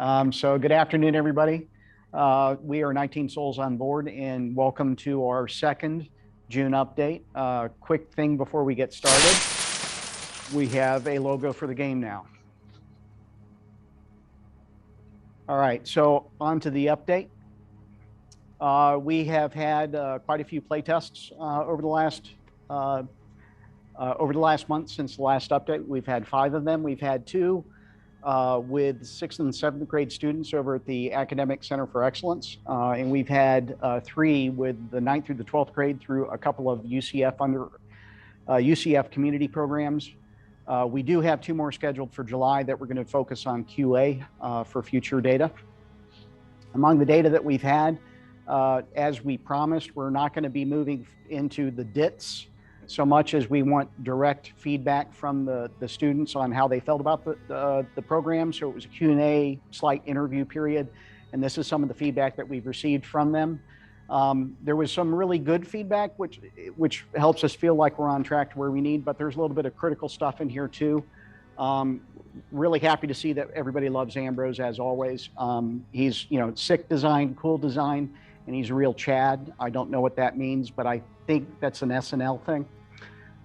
So good afternoon, everybody. We are 19 Souls on board, and welcome to our second June update. Quick thing before we get started. We have a logo for the game now. All right, so on to the update. We have had quite a few play tests over the last month since the last update. We've had 5 of them. We've had 2 with 6th and 7th grade students over at the Academic Center for Excellence. And we've had 3 with the 9th through the 12th grade through a couple of UCF community programs. We do have 2 more scheduled for July that we're going to focus on QA for future data. Among the data that we've had, as we promised, we're not going to be moving into the DITs so much as we want direct feedback from the students on how they felt about the program. So it was a Q&A, slight interview period, and this is some of the feedback that we've received from them. There was some really good feedback, which helps us feel like we're on track to where we need, but there's a little bit of critical stuff in here too. Really happy to see that everybody loves Ambrose as always. He's, sick design, cool design, and he's a real Chad. I don't know what that means, but I think that's an SNL thing.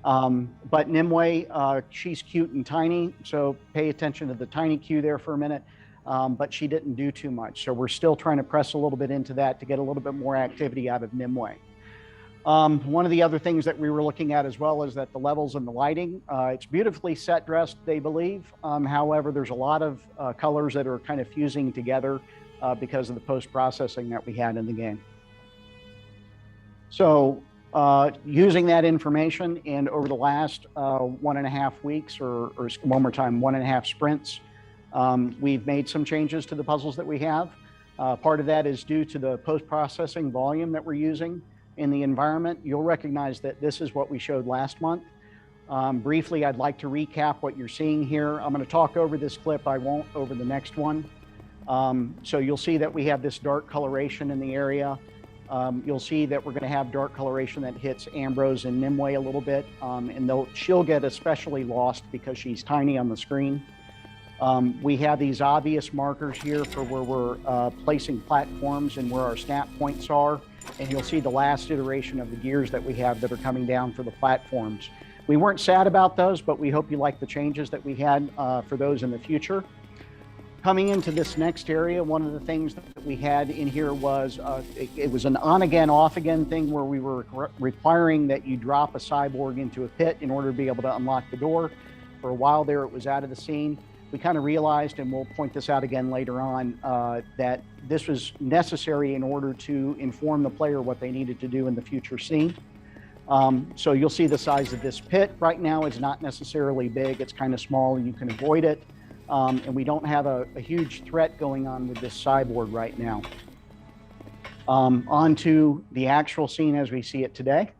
But Nimue, she's cute and tiny, so pay attention to the tiny Q there for a minute. But she didn't do too much. So we're still trying to press a little bit into that to get a little bit more activity out of Nimue. One of the other things that we were looking at as well is that the levels and the lighting, it's beautifully set dressed, they believe. However, there's a lot of colors that are kind of fusing together because of the post-processing that we had in the game. So using that information, and over the last 1.5 weeks, or one more time, 1.5 sprints, we've made some changes to the puzzles that we have. Part of that is due to the post-processing volume that we're using in the environment. You'll recognize that this is what we showed last month. Briefly, I'd like to recap what you're seeing here. I'm going to talk over this clip. I won't over the next one. So you'll see that we have this dark coloration in the area. You'll see that we're going to have dark coloration that hits Ambrose and Nimue a little bit, and she'll get especially lost because she's tiny on the screen. We have these obvious markers here for where we're placing platforms and where our snap points are, and you'll see the last iteration of the gears that we have that are coming down for the platforms. We weren't sad about those, but we hope you like the changes that we had for those in the future. Coming into this next area, one of the things that we had in here was, it was an on-again, off-again thing where we were requiring that you drop a cyborg into a pit in order to be able to unlock the door. For a while there, it was out of the scene. We kind of realized, and we'll point this out again later on, that this was necessary in order to inform the player what they needed to do in the future scene. So you'll see the size of this pit right now is not necessarily big. It's kind of small, and you can avoid it. And we don't have a huge threat going on with this cyborg right now. On to the actual scene as we see it today.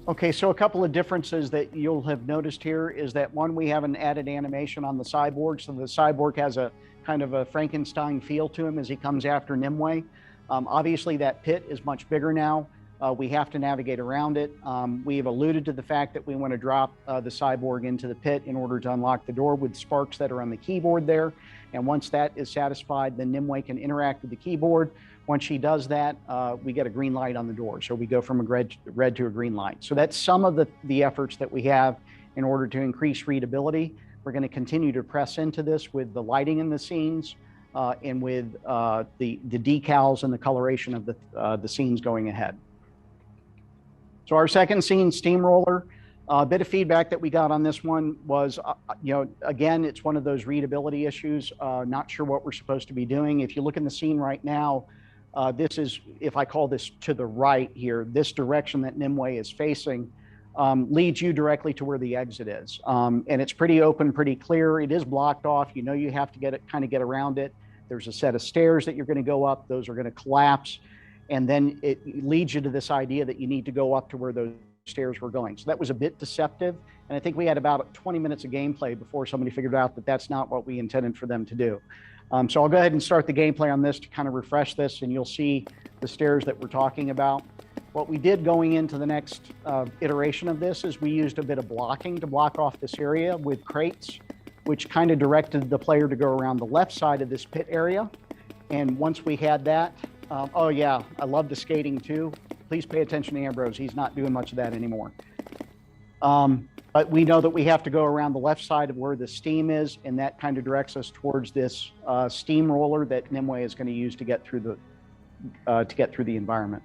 Okay, so a couple of differences that you'll have noticed here is that one, we have an added animation on the cyborg. So the cyborg has a kind of a Frankenstein feel to him as he comes after Nimue. Obviously that pit is much bigger now. We have to navigate around it. We've alluded to the fact that we want to drop the cyborg into the pit in order to unlock the door with sparks that are on the keyboard there. And once that is satisfied, then Nimue can interact with the keyboard. Once she does that, we get a green light on the door. So we go from a red to a green light. So that's some of the efforts that we have in order to increase readability. We're going to continue to press into this with the lighting in the scenes and with the decals and the coloration of the scenes going ahead. So our second scene, Steamroller, a bit of feedback that we got on this one was, again, it's one of those readability issues. Not sure what we're supposed to be doing. If you look in the scene right now, this is, if I call this to the right here, this direction that Nimue is facing leads you directly to where the exit is. And it's pretty open, pretty clear. It is blocked off. You know, you have to kind of get around it. There's a set of stairs that you're going to go up. Those are going to collapse. And then it leads you to this idea that you need to go up to where those stairs were going. So that was a bit deceptive. And I think we had about 20 minutes of gameplay before somebody figured out that that's not what we intended for them to do. So I'll go ahead and start the gameplay on this to kind of refresh this, and you'll see the stairs that we're talking about. What we did going into the next iteration of this is we used a bit of blocking to block off this area with crates, which kind of directed the player to go around the left side of this pit area. And once we had that, oh yeah, I love the skating too. Please pay attention to Ambrose. He's not doing much of that anymore. But we know that we have to go around the left side of where the steam is, and that kind of directs us towards this steamroller that Nimue is going to use to get through the environment.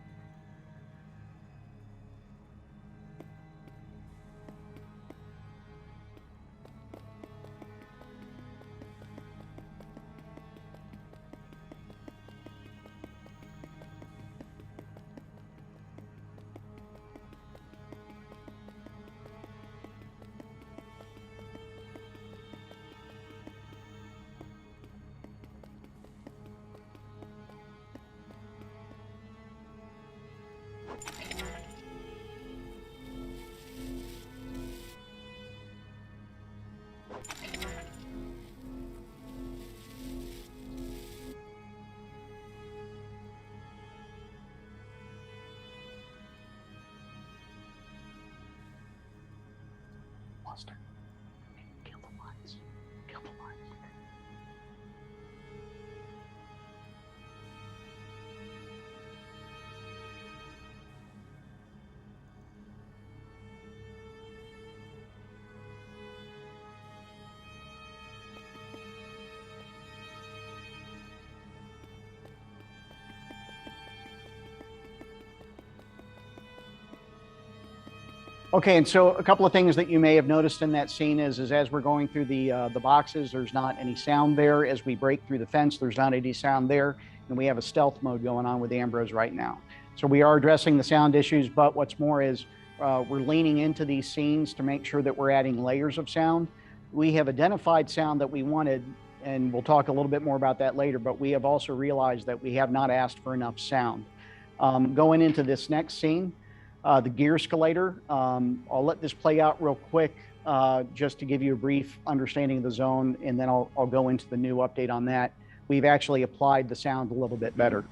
Monster. Kill the lights. Kill the lights. Okay, and so a couple of things that you may have noticed in that scene is as we're going through the boxes, there's not any sound there. As we break through the fence, there's not any sound there. And we have a stealth mode going on with Ambrose right now. So we are addressing the sound issues, but what's more is we're leaning into these scenes to make sure that we're adding layers of sound. We have identified sound that we wanted, and we'll talk a little bit more about that later, but we have also realized that we have not asked for enough sound. Going into this next scene, the gear escalator, I'll let this play out real quick just to give you a brief understanding of the zone, and then I'll go into the new update on that. We've actually applied the sound a little bit better.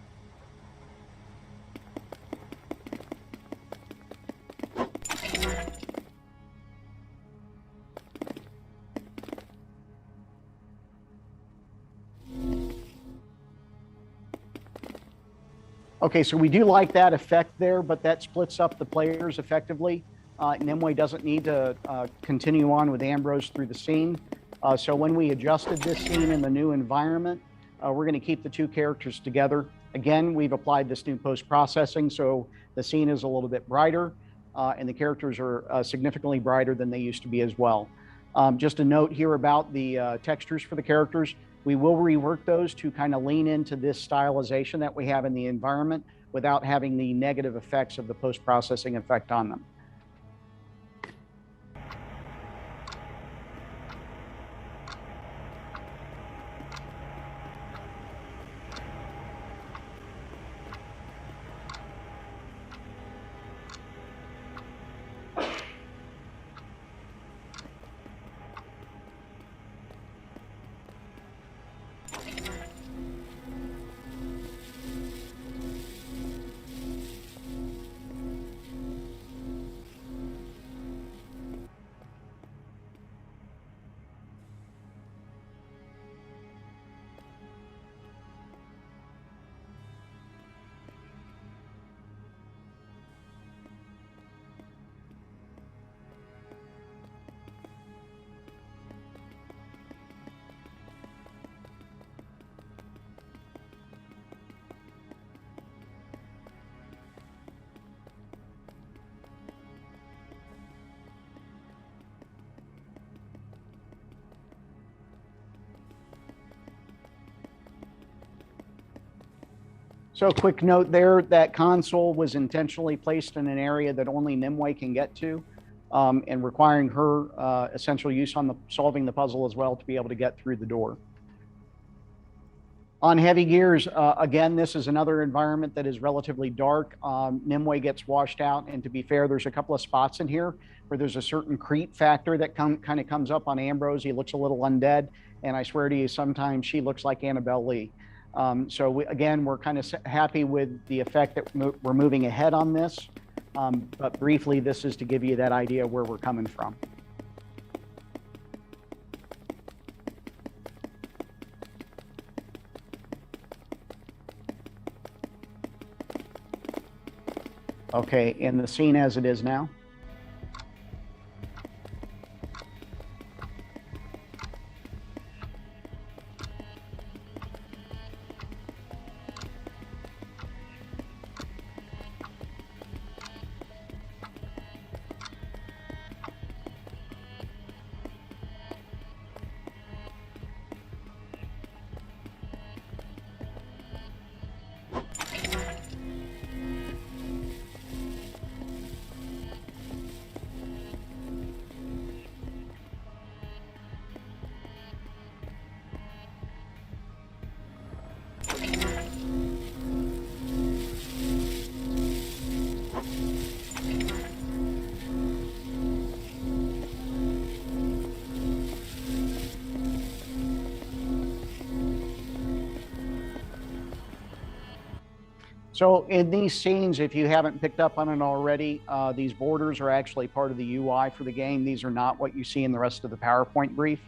Okay, so we do like that effect there, but that splits up the players effectively. Nimue doesn't need to continue on with Ambrose through the scene. So when we adjusted this scene in the new environment, we're going to keep the two characters together. Again, we've applied this new post-processing, so the scene is a little bit brighter, and the characters are significantly brighter than they used to be as well. Just a note here about the textures for the characters. We will rework those to kind of lean into this stylization that we have in the environment without having the negative effects of the post-processing effect on them. So a quick note there, that console was intentionally placed in an area that only Nimue can get to, and requiring her essential use on solving the puzzle as well to be able to get through the door. On heavy gears, again, this is another environment that is relatively dark. Nimue gets washed out, and to be fair, there's a couple of spots in here where there's a certain creep factor that kind of comes up on Ambrose. He looks a little undead, and I swear to you, sometimes she looks like Annabelle Lee. So again, we're kind of happy with the effect that we're moving ahead on this. But briefly, this is to give you that idea where we're coming from. Okay, and the scene as it is now. So in these scenes, if you haven't picked up on it already, these borders are actually part of the UI for the game. These are not what you see in the rest of the PowerPoint brief.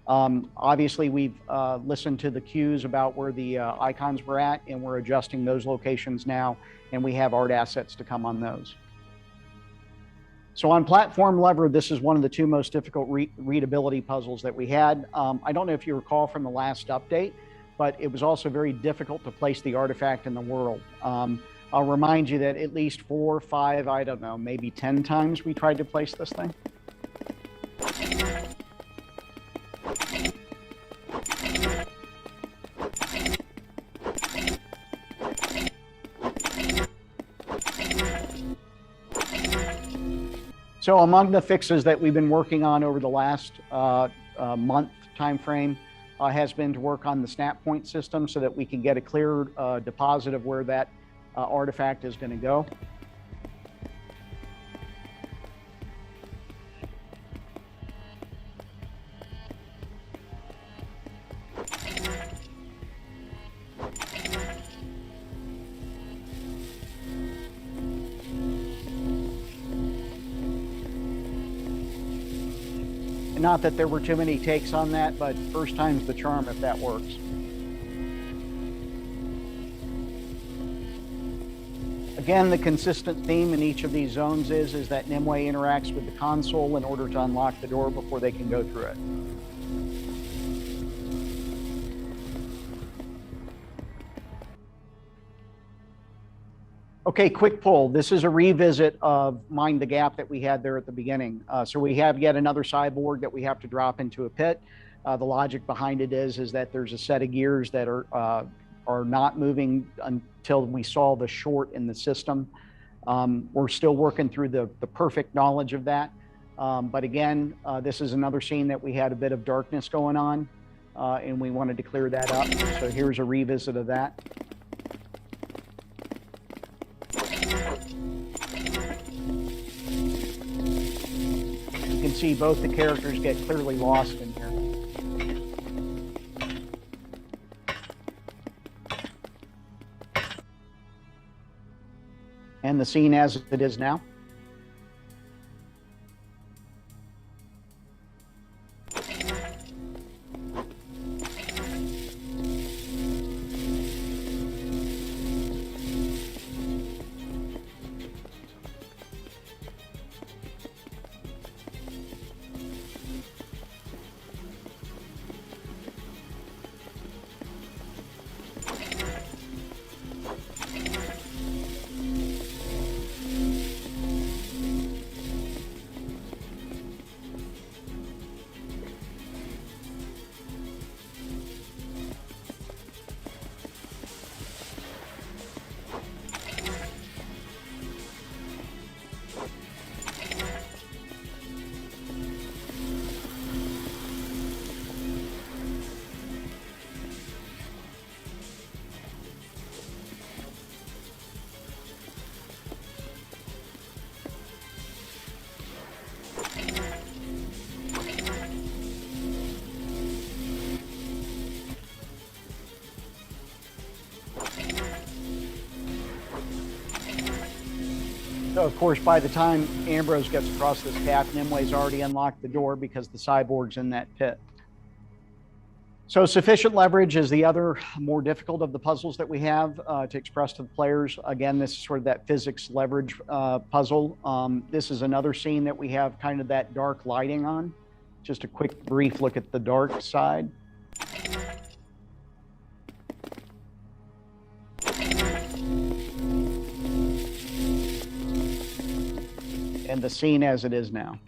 Obviously, we've listened to the cues about where the icons were at, and we're adjusting those locations now, and we have art assets to come on those. So on platform lever, this is one of the two most difficult readability puzzles that we had. I don't know if you recall from the last update, but it was also very difficult to place the artifact in the world. I'll remind you that at least 4, 5, I don't know, maybe 10 times we tried to place this thing. So among the fixes that we've been working on over the last month timeframe has been to work on the snap point system so that we can get a clear deposit of where that artifact is going to go. Not that there were too many takes on that, but first time's the charm if that works. Again, the consistent theme in each of these zones is that Nimue interacts with the console in order to unlock the door before they can go through it. Okay, quick pull. This is a revisit of Mind the Gap that we had there at the beginning. So we have yet another cyborg that we have to drop into a pit. The logic behind it is that there's a set of gears that are not moving until we solve a short in the system. We're still working through the perfect knowledge of that. But again, this is another scene that we had a bit of darkness going on, and we wanted to clear that up. So here's a revisit of that. You can see both the characters get clearly lost in here. And the scene as it is now. So of course, by the time Ambrose gets across this path, Nimwe's already unlocked the door because the cyborg's in that pit. So sufficient leverage is the other more difficult of the puzzles that we have to express to the players. Again, this is sort of that physics leverage puzzle. This is another scene that we have kind of that dark lighting on. Just a quick brief look at the dark side. And the scene as it is now.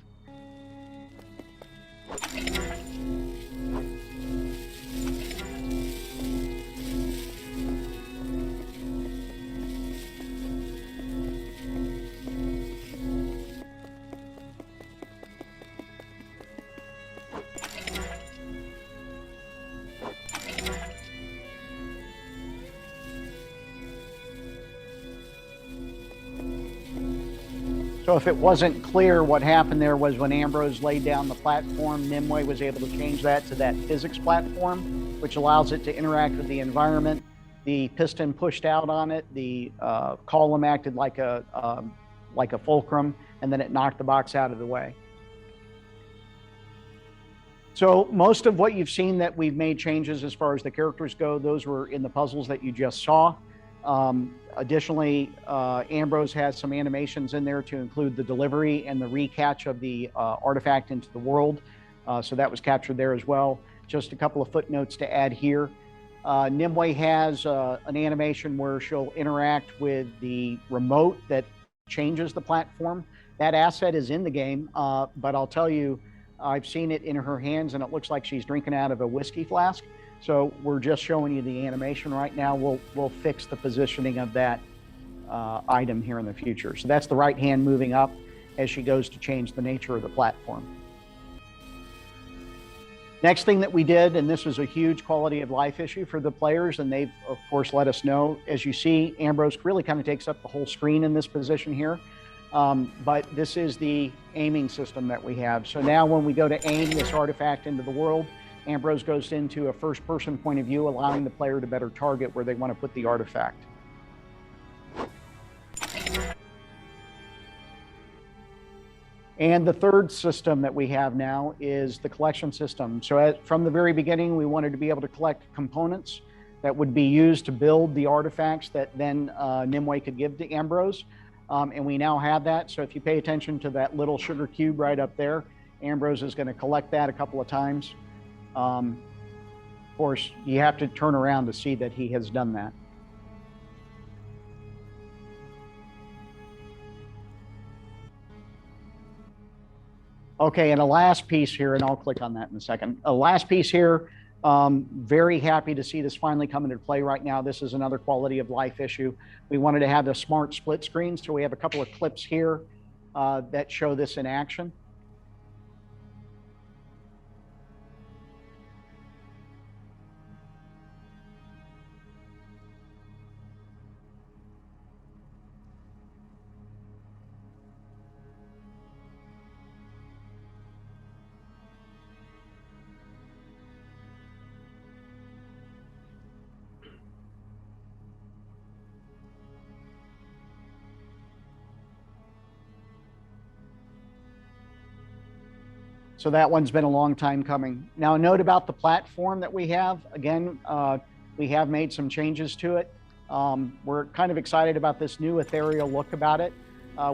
So if it wasn't clear, what happened there was when Ambrose laid down the platform, Nimue was able to change that to that physics platform, which allows it to interact with the environment. The piston pushed out on it, the column acted like a fulcrum, and then it knocked the box out of the way. So most of what you've seen that we've made changes as far as the characters go, those were in the puzzles that you just saw. Additionally, Ambrose has some animations in there to include the delivery and the recatch of the artifact into the world. So that was captured there as well. Just a couple of footnotes to add here. Nimue has an animation where she'll interact with the remote that changes the platform. That asset is in the game, but I'll tell you, I've seen it in her hands and it looks like she's drinking out of a whiskey flask. So we're just showing you the animation right now. We'll fix the positioning of that item here in the future. So that's the right hand moving up as she goes to change the nature of the platform. Next thing that we did, and this was a huge quality of life issue for the players, and they've of course let us know. As you see, Ambrose really kind of takes up the whole screen in this position here. But this is the aiming system that we have. So now when we go to aim this artifact into the world, Ambrose goes into a first-person point of view, allowing the player to better target where they want to put the artifact. And the third system that we have now is the collection system. So from the very beginning, we wanted to be able to collect components that would be used to build the artifacts that then Nimue could give to Ambrose. And we now have that. So if you pay attention to that little sugar cube right up there, Ambrose is going to collect that a couple of times. Of course, you have to turn around to see that he has done that. Okay, and a last piece here, and I'll click on that in a second. A last piece here, very happy to see this finally come into play right now. This is another quality of life issue. We wanted to have the smart split screen, so we have a couple of clips here that show this in action. So that one's been a long time coming. Now, a note about the platform that we have. Again, we have made some changes to it. We're kind of excited about this new ethereal look about it.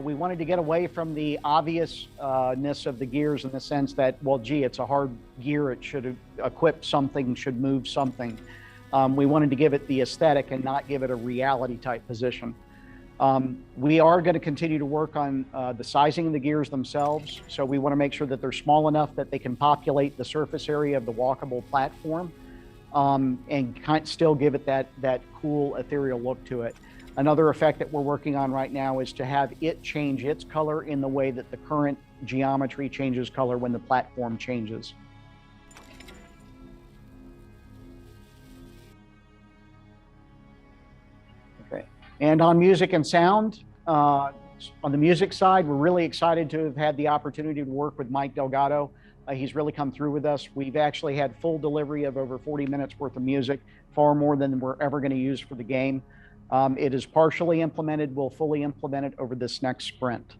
We wanted to get away from the obviousness of the gears in the sense that, well, gee, it's a hard gear. It should equip something, should move something. We wanted to give it the aesthetic and not give it a reality type position. We are going to continue to work on the sizing of the gears themselves. So we want to make sure that they're small enough that they can populate the surface area of the walkable platform and still give it that cool ethereal look to it. Another effect that we're working on right now is to have it change its color in the way that the current geometry changes color when the platform changes. And on music and sound, on the music side, we're really excited to have had the opportunity to work with Mike Delgado. He's really come through with us. We've actually had full delivery of over 40 minutes worth of music, far more than we're ever going to use for the game. It is partially implemented. We'll fully implement it over this next sprint.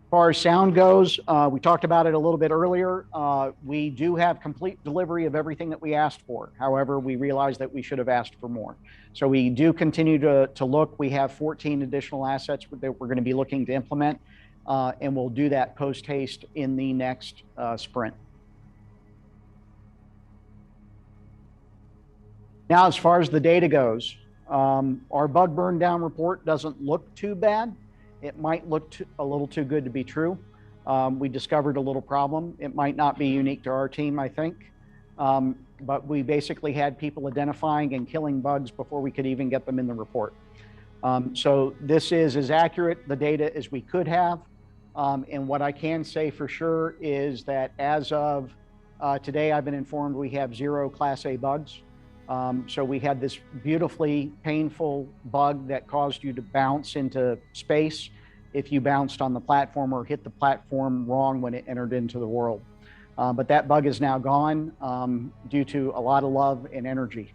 As far as sound goes, we talked about it a little bit earlier. We do have complete delivery of everything that we asked for. However, we realized that we should have asked for more. So we do continue to look. We have 14 additional assets that we're going to be looking to implement, and we'll do that post haste in the next sprint. Now, as far as the data goes, our bug burn down report doesn't look too bad. It might look a little too good to be true. We discovered a little problem. It might not be unique to our team, I think. But we basically had people identifying and killing bugs before we could even get them in the report. So this is as accurate the data as we could have. And what I can say for sure is that as of today, I've been informed we have 0 Class A bugs. So we had this beautifully painful bug that caused you to bounce into space if you bounced on the platform or hit the platform wrong when it entered into the world. But that bug is now gone due to a lot of love and energy.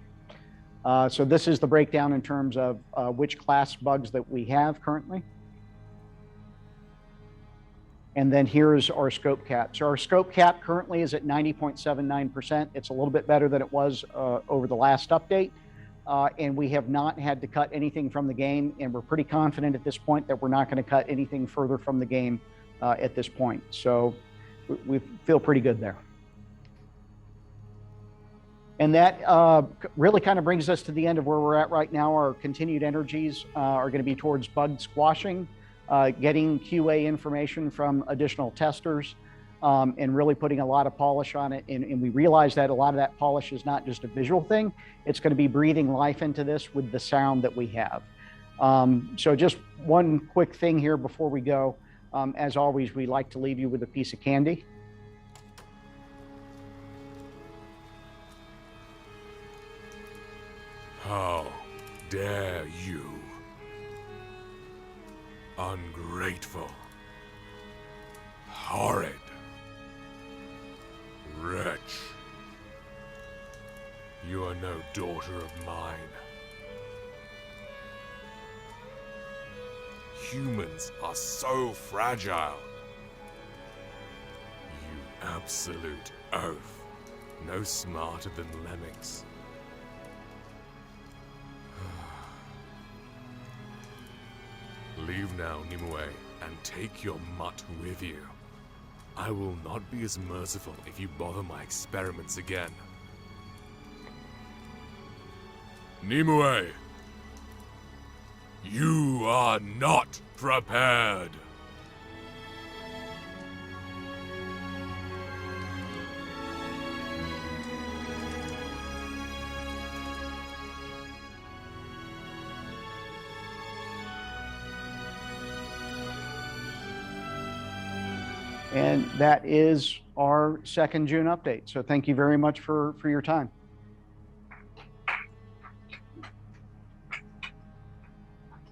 So this is the breakdown in terms of which class bugs that we have currently. And then here's our scope cap. So our scope cap currently is at 90.79%. It's a little bit better than it was over the last update. And we have not had to cut anything from the game. And we're pretty confident at this point that we're not going to cut anything further from the game at this point. So we feel pretty good there. And that really kind of brings us to the end of where we're at right now. Our continued energies are going to be towards bug squashing, getting QA information from additional testers, and really putting a lot of polish on it. And we realize that a lot of that polish is not just a visual thing. It's going to be breathing life into this with the sound that we have. So just one quick thing here before we go. As always, we like to leave you with a piece of candy. How dare you? Ungrateful, horrid, wretch. You are no daughter of mine. Humans are so fragile. You absolute oaf, no smarter than lemmings. Leave now, Nimue, and take your mutt with you. I will not be as merciful if you bother my experiments again. Nimue! You are not prepared! And that is our 2nd June update. So thank you very much for your time.